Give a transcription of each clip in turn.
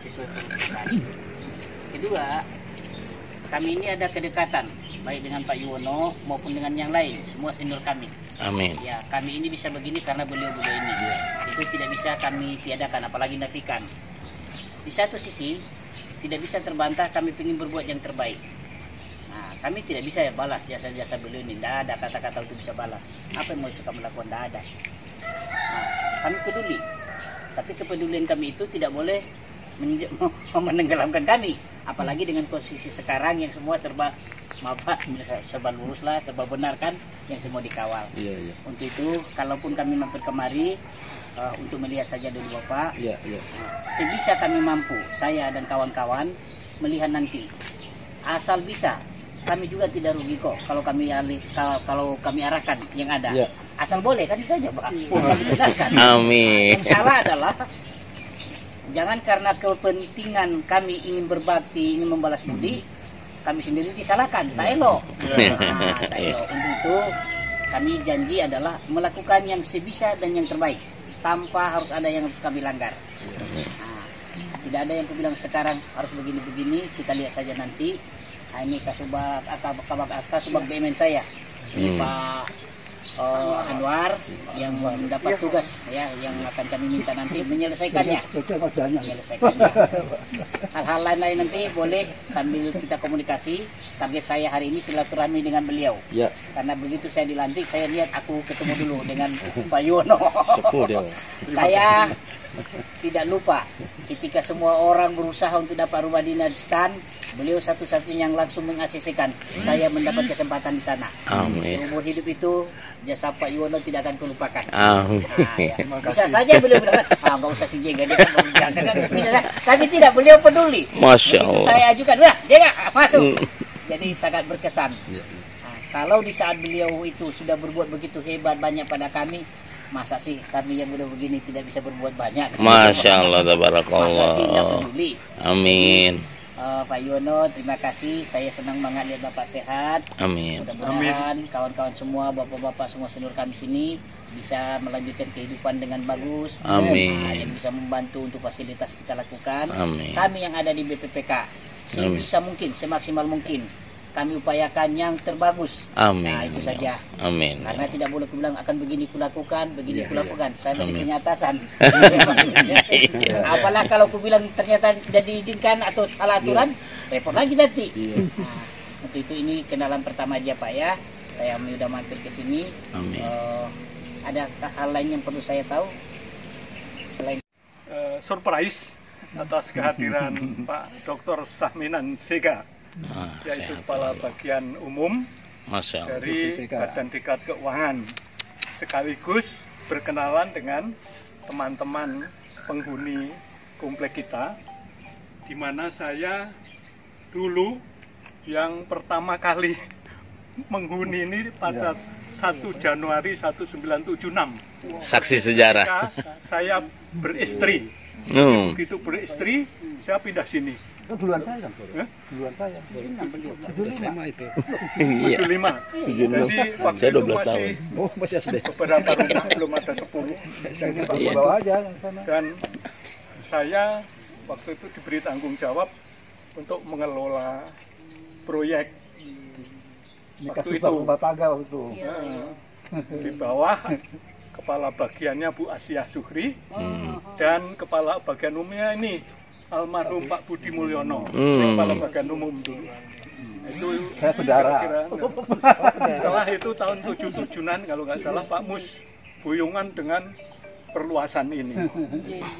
sesuai peruntukan. Kedua, kami ini ada kedekatan baik dengan Pak Yuwono maupun dengan yang lain, semua senior kami. Amin. Ya, kami ini bisa begini karena beliau-beliau ini. Itu tidak bisa kami tiadakan, apalagi nafikan. Di satu sisi, tidak bisa terbantah kami ingin berbuat yang terbaik. Nah, kami tidak bisa balas jasa-jasa beliau ini. Tidak ada kata-kata untuk bisa balas. Apa yang mau suka melakukan, tidak ada. Nah, kami peduli. Tapi kepedulian kami itu tidak boleh menenggelamkan kami. Apalagi dengan posisi sekarang yang semua serba lurus lah, serba benar kan, yang semua dikawal. Iya. Untuk itu, kalaupun kami mampir kemari untuk melihat saja dulu Bapak, sebisa kami mampu, saya dan kawan-kawan melihat nanti. Asal bisa, kami juga tidak rugi kok kalau kami arahkan yang ada. Asal boleh kan itu aja Pak. Amin. Yang salah adalah jangan karena kepentingan kami ingin berbakti, ingin membalas budi, kami sendiri disalahkan, tak elok. Tak elok. Untuk itu kami janji adalah melakukan yang sebisa dan yang terbaik, tanpa harus ada yang harus kami langgar. Tidak ada yang kubilang sekarang harus begini-begini, kita lihat saja nanti. Ini kasubag BUMN saya, ini Pak Anwar yang mendapat tugas ya, yang akan kami minta nanti menyelesaikannya. Hal-hal lain nanti boleh sambil kita komunikasi. Target saya hari ini silaturahmi dengan beliau. Karena begitu saya dilantik, saya lihat aku ketemu dulu dengan Pak Yuwono. Saya tidak lupa ketika semua orang berusaha untuk dapat rumah dinas stand, beliau satu-satunya yang langsung mengasisikan saya mendapat kesempatan di sana. Seumur hidup itu jasa Pak Yuwono tidak akan kulupakan. Bisa saja beliau bilang, nggak usah si Jega, dia kan bisa, tapi tidak, beliau peduli. Masya Allah. Itu saya ajukan, udah Jega masuk. Jadi sangat berkesan. Kalau di saat beliau itu sudah berbuat begitu hebat banyak pada kami, masa sih kami yang udah begini tidak bisa berbuat banyak? Masya Allah, tabarakallah. Masa sih nggak peduli? Amin. Pak Yuwono, terima kasih. Saya senang banget lihat Bapak sehat. Amin. Mudah-mudahan kawan-kawan semua, bapak-bapak semua senior kami sini bisa melanjutkan kehidupan dengan bagus. Amin. Yang bisa membantu untuk fasilitas kita lakukan. Amin. Kami yang ada di BPPK sebisa mungkin, semaksimal mungkin kami upayakan yang terbagus. Amin. Nah, itu saja. Amin. Karena tidak boleh kubilang akan begini kulakukan, begini kulakukan. Saya masih punya atasan. Apalah kalau kubilang ternyata tidak diizinkan atau salah aturan, repot lagi nanti. Nah, untuk itu ini kenalan pertama aja Pak ya. Saya sudah mampir ke sini. Ada hal lain yang perlu saya tahu selain surprise atas kehadiran Pak Dr. Sahminan Sega, yaitu Kepala Bagian Umum dari Badan Diklat Keuangan, sekaligus berkenalan dengan teman-teman penghuni komplek kita, di mana saya dulu yang pertama kali menghuni ini pada 1 Januari 1976. Saksi sejarah. Saya beristri. Begitu beristri, saya pindah sini. Duluan saya kan, duluan saya. 75 itu. 75. Jadi waktu saya 12 itu tahun. Masih SD. Beberapa rumah belum ada 10. Bawa aja sana. Dan saya waktu itu diberi tanggung jawab untuk mengelola proyek. Waktu itu rumah tangga waktu itu. Di bawah kepala bagiannya Bu Asyah Zuhri dan kepala bagian umumnya ini almarhum Pak Budi Mulyono, kepala bagian umum dulu. Itu saya saudara. Setelah itu tahun 77-an kalau nggak salah Pak Mus Buyungan dengan perluasan ini,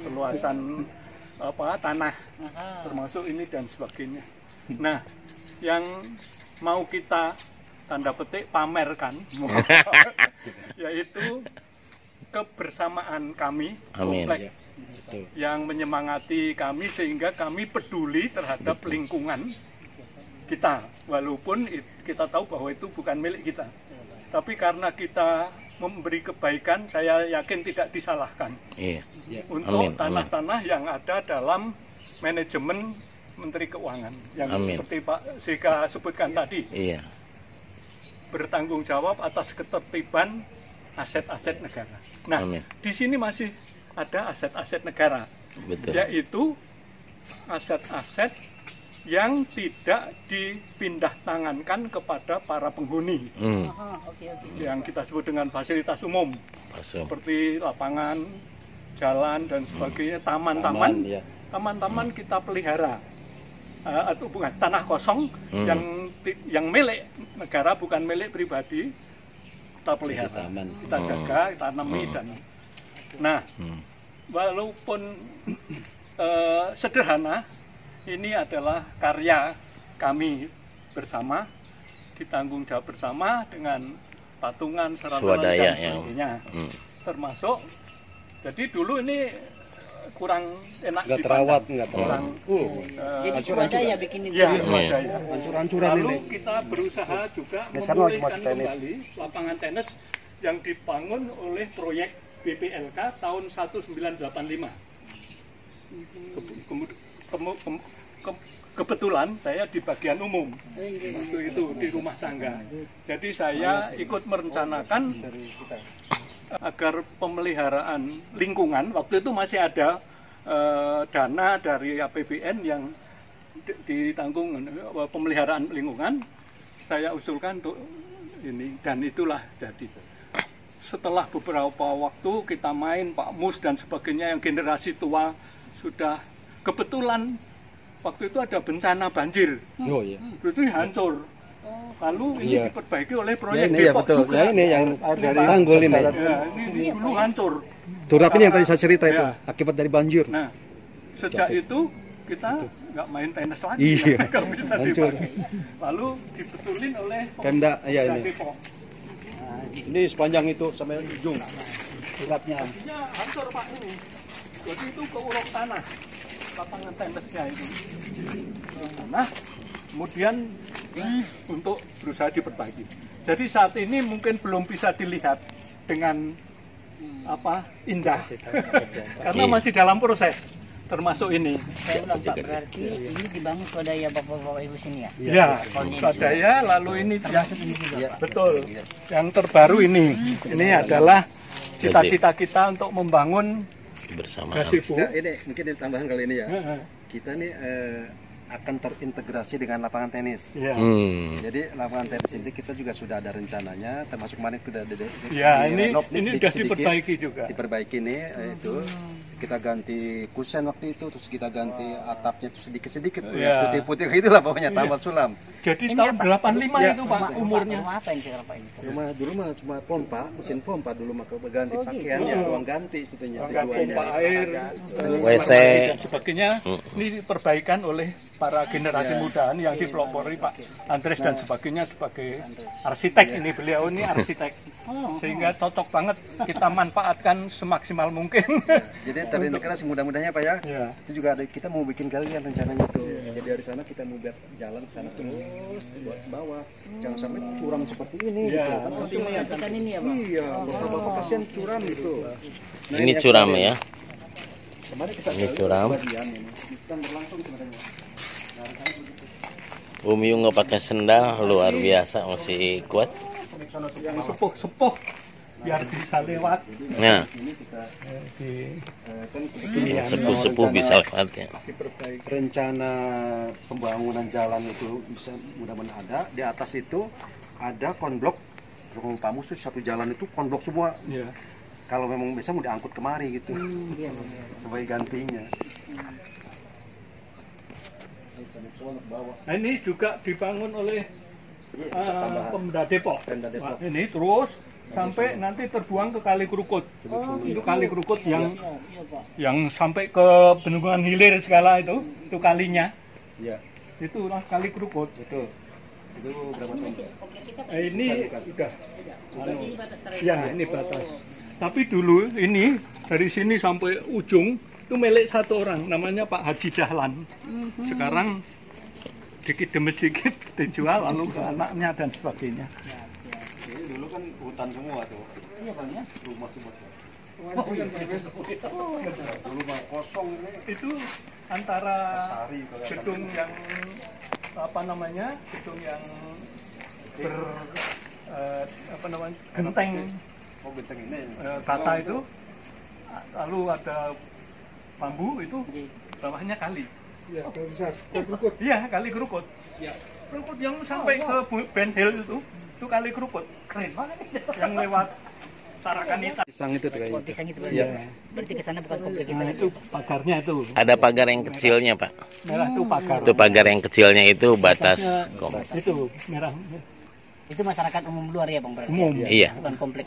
perluasan tanah, termasuk ini dan sebagainya. Nah, yang mau kita tanda petik pamerkan, yaitu kebersamaan kami komplek yang menyemangati kami sehingga kami peduli terhadap lingkungan kita, walaupun kita tahu bahwa itu bukan milik kita, tapi karena kita memberi kebaikan, saya yakin tidak disalahkan untuk tanah-tanah yang ada dalam manajemen Menteri Keuangan yang seperti Pak Sega sebutkan tadi. Bertanggung jawab atas ketertiban aset-aset negara. Nah, di sini masih ada aset-aset negara, yaitu aset-aset yang tidak dipindah tangankan kepada para penghuni, yang kita sebut dengan fasilitas umum, seperti lapangan, jalan dan sebagainya, taman-taman, taman-taman kita pelihara, atau bukan tanah kosong yang milik negara, bukan milik pribadi, kita pelihara, kita jaga, kita tanami dan walaupun sederhana, ini adalah karya kami bersama, ditanggung jawab bersama dengan patungan, swadaya dan sebagainya. Termasuk, jadi dulu ini kurang enak nggak terawat, jadi swadaya bikin itu. Ya, swadaya. Hancur-hancuran Lalu ini. kita berusaha juga sekarang lagi memulihkan masuk tenis. kembali lapangan tenis yang dibangun oleh proyek BPLK tahun 1985. Kebetulan saya di bagian umum waktu itu di rumah tangga. Jadi saya ikut merencanakan agar pemeliharaan lingkungan, waktu itu masih ada dana dari APBN yang ditanggung pemeliharaan lingkungan, saya usulkan untuk ini, dan itulah jadi. Setelah beberapa waktu kita main Pak Mus dan sebagainya yang generasi tua sudah, kebetulan waktu itu ada bencana banjir, itu hancur. Lalu ini diperbaiki oleh proyek Depok juga. Ya ini yang dari tanggul ini. Ya, ini dulu hancur. Turap ini yang tadi saya cerita itu akibat dari banjir. Nah, sejak itu kita nggak main tenis lagi, Iya, nggak bisa hancur. dipakai. Lalu dibetulin oleh Pemda, iya ini. Depok. Ini sepanjang itu sampai ujung. Turapnya. Artinya hancur Pak ini. Jadi itu keuruk tanah lapangan tenisnya itu. Nah, kemudian untuk berusaha diperbaiki. Jadi saat ini mungkin belum bisa dilihat dengan indah, karena masih dalam proses. Termasuk ini. Saya ulang Pak, berarti ini dibangun swadaya Bapak-bapak Ibu sini ya? Ya, swadaya, lalu ini Ini juga Pak. betul. Yang terbaru ini adalah cita-cita kita untuk membangun Bersama. gazebo. Ini mungkin tambahan kali ini ya. Kita nih akan terintegrasi dengan lapangan tenis. Ya. Jadi lapangan tenis ini kita juga sudah ada rencananya, termasuk kemarin sudah Ya, ini renov nih sudah sedikit-sedikit. diperbaiki juga. Diperbaiki nih itu kita ganti kusen waktu itu, terus kita ganti atapnya tuh sedikit-sedikit Ya. putih-putih itulah pokoknya taman sulam. Jadi Ini tahun apa? 85 itu Pak umurnya. Rumah apa yang sekarang Pak ini? Rumah dulu mah cuma pompa, mesin pompa dulu mah ganti pakaian ya, ruang ganti istilahnya. Angkat pompa air, WC. dan sebagainya. Ini perbaikan oleh para generasi muda yang dipelopori Pak Andres dan sebagainya sebagai arsitek. Ini beliau ini arsitek, sehingga cocok banget kita manfaatkan semaksimal mungkin. Jadi terintegrasi mudah-mudahnya Pak ya. Ya. Itu juga ada, kita mau bikin galian rencananya tuh. Jadi dari sana kita mau buat jalan ke sana terus buat bawah. Jangan sampai curam seperti ini Ya. gitu. Untuk memperhatikan ini ya Pak? Iya, bapak kasihan curam itu. Ini curam ya. Kemarin kita Ini curam. bagian ini. Kita berlangsung sebenarnya. Bumi nggak pakai sendal, luar biasa, masih kuat. Yang sepuh-sepuh biar bisa lewat. Nah, Ini kita Di kan yang sepuh-sepuh bisa lewat ya. diperbaiki. rencana pembangunan jalan itu bisa mudah-mudahan ada. Di atas itu ada konblok. Kalau Pak Mus tuh satu jalan itu konblok semua. Ya. Kalau memang bisa mau diangkut kemari gitu sebagai gantinya. Nah, ini juga dibangun oleh Tambahan. Pemda Depok. Pemda Depok. Nah, ini terus sampai nanti terbuang ke Kali Krukut. Itu Kali Krukut yang sampai ke Bendungan Hilir segala itu kalinya. Iya, Itulah Kali Krukut. betul. Itu berapa tahun? Ini sudah. Ya, ini batas. Tapi dulu ini dari sini sampai ujung itu milik satu orang, namanya Pak Haji Dahlan. Sekarang dikit demi sedikit dijual lalu ke anaknya dan sebagainya. Ini dulu kan hutan semua tuh. Iya Pak ya? Rumah semua. Oh, Dulu mah kosong ini. itu antara Sari kalau gedung yang gedung yang genteng Oh, benteng ini. bata itu, lalu ada bambu itu bawahnya kali. Iya, kali besar. Kali Kerukut. Iya, kali Kerukut. Ya. Kerukut yang sampai ke Ben Hill itu kali Kerukut. Keren banget. Yang lewat Tarakan Hitam. Pisang itu kayaknya. Pisang itu Iya. berarti ke sana bukan komplek kita. Nah, itu pagarnya itu. Ada pagar yang kecilnya, Pak. Merah itu pagar. Itu pagar yang kecilnya itu batas kompleks. Itu merah. Itu masyarakat umum luar ya Bang berarti. Umum. Iya. Bukan komplek.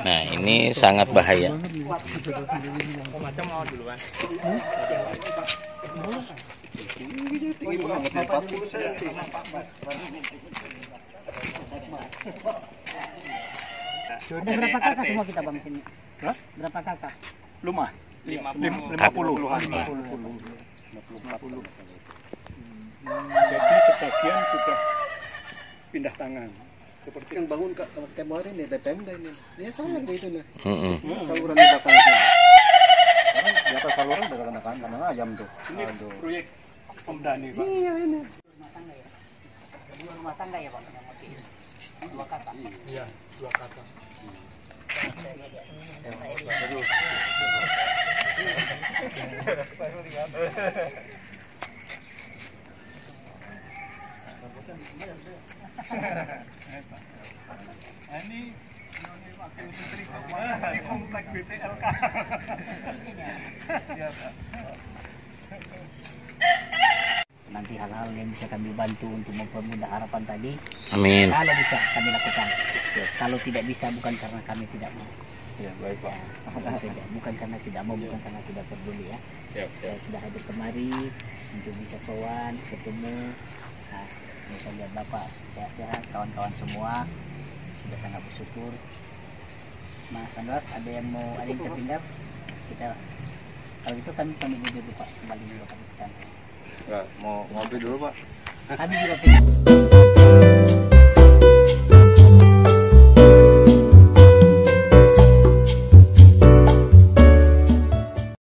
Nah, ini sangat bahaya. Macam mau duluan. Ada berapa kakak semua kita Bang sini? Hah? Berapa kakak? Lumah. 50. Jadi sebagian sudah pindah tangan. Seperti yang bangun Kak, kalau tiap hari nih, ada Pemda ini. Ya sama begitu nih. Mm-mm. Saluran di belakang itu. Sekarang di atas saluran udah kandang ayam tuh. Ini Aduh. proyek Pemda nih, Pak. Iya ini. Rumah tangga ya? Dua rumah tangga ya Bang? Yang motif. Dua kakak. Iya, 2 kakak. Nah, ini wakil menteri keuangan di komplek BTLK. Iya, Pak. Nanti hal-hal yang bisa kami bantu untuk mempermudah harapan tadi, Amin. kalau bisa kami lakukan. Kalau tidak bisa bukan karena kami tidak mau. Ya, baik Pak. Bukan karena tidak mau, bukan karena tidak peduli ya. Saya sudah hadir kemari untuk bisa sowan, ketemu. Nah, saya lihat Bapak sehat-sehat, kawan-kawan semua sudah sangat bersyukur. Mas Anwar, ada yang tertinggal? Kita kalau itu kami pamit dulu Pak, kembali dulu kami ke kantor. Mau ngopi dulu Pak. Kami juga